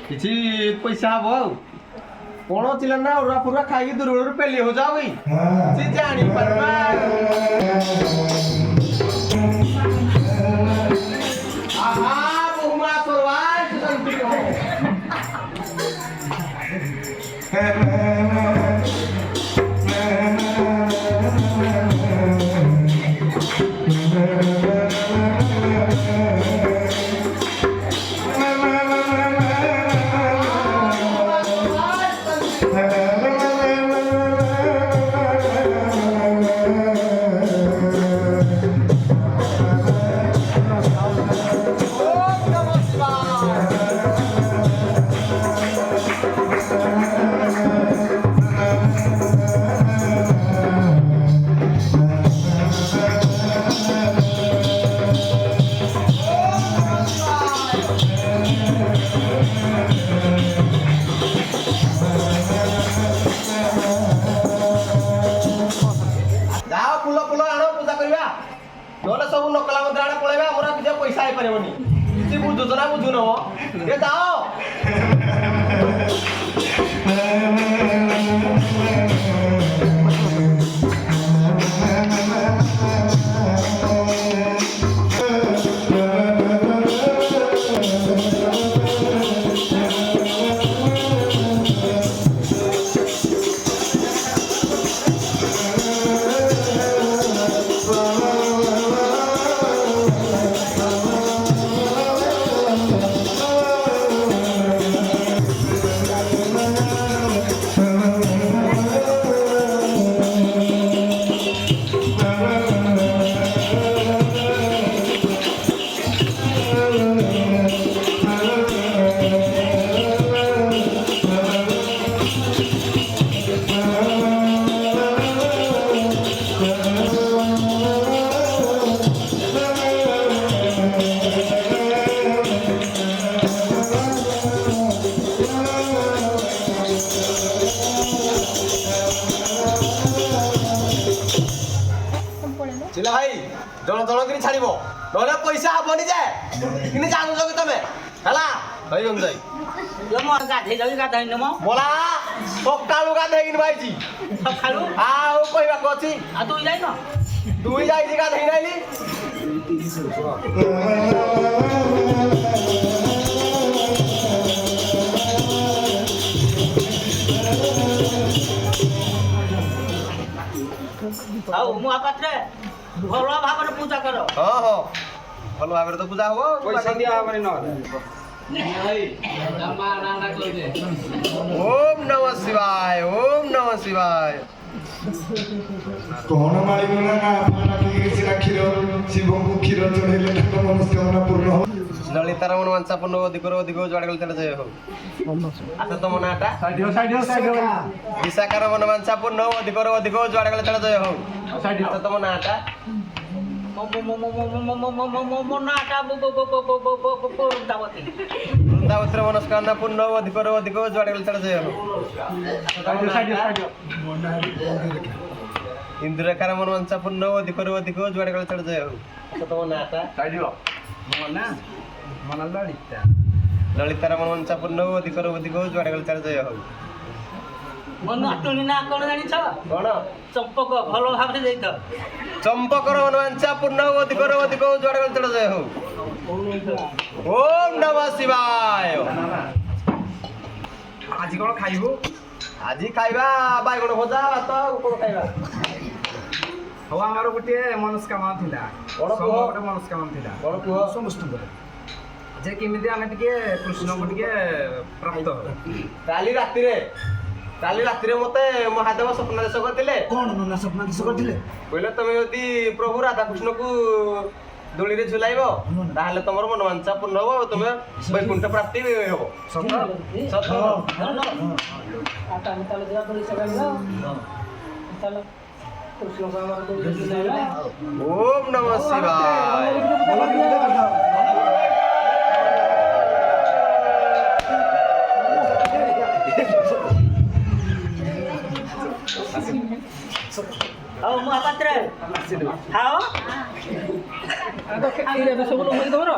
କିଛି ପଇସା ହବ ଆଉ କଣ ଥିଲା ନା ଉରା ପୁରା ଖାଇକି ଦୂରରୁ ପେଲି हो जाओ गई ସେ ଜାଣି ପାରବା आहा बहुमा सरवा संति हो सब नकला मंत्रालय पळेबा हमरा किछ पैसा आइ परबनी किछि बुझुछ ना बुझुनो ए जाओ चिला भाई जण जण करी छाड़िबो नले पैसा हबनी जे किने जानु जगे तमे हला भाई हम जाई ल म गाधे जाउ गाधै न म बोला सकाळु गाधै इन भाईजी सकाळु आउ कहबा कोची आ तू जाई न दुई जाई जी गाधै नाइली आउ मु आपात्रे भलो भाବରେ पूजा कर हां हां भलो भाବରେ तो पूजा हो पैसा दिया हमरे न ओम नमः शिवाय ओम नमः शिवाय कौन मारी बोला ना अपना के क्षीर शिव को क्षीर चढ़ेले ठाकुर मनस्कामना पूर्ण हो ललितार मन वांछा पूर्ण अधिक जोड़े गल चले हो आता तो मनाटा साइड विशाखार मन वांछा पूर्ण अधिक जोड़े गल चले हो आता तो मनाटा नाटा वृंदावत्र मनस्कामना पूर्ण अधिक जोड़े गल चले हो इंद्रकार मन वांछा पूर्ण अधिक जोड़े गल चले हो आता तो मनाटा ललितार मन वांछा पूर्ण अधिक जोड़े गल चले हो मन अटुनी ना कोन जानि छ कोन चंपक भलो भाबरे देई त चंपकर मनवांछा पूर्ण अधिक जोड़े गल चले हो ओम नमः शिवाय आज कोन खाइबो आज खाइबा बाइगण भजा भात कोन खाइबा हो हमर गुटे मनस्कामना थिला समोटे मनस्कामना थिला कोन कुह समस्त जे केमिति आमे टिके कृष्ण को टिके प्राप्त हो काली रात्रि मते महादेव स्वप्न देश करथिले कौन नना सपना किस करथिले कहले तमे यदि प्रभु राधा कृष्ण को दोली रे झुलाइबो ताहले तमर मनवांछा पूर्ण हो तमे वैकुंठ प्राप्ति हो सत आता निकाल दिया तो सगळं चल कृष्ण को हमारा तो ओम नमः शिवाय ହଉ ମହାପାତ୍ର ଖାଅ ସବୁ ଲୋକ ତମର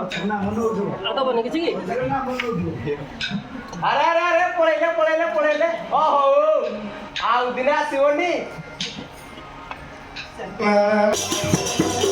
ଆଉ ଦବନି କିଛି କି ଆରେ ଆରେ ଆରେ ପଳେଇଲେ ଓ ହଉ ଆଉ ଦିନେ ଆସିବନି ନା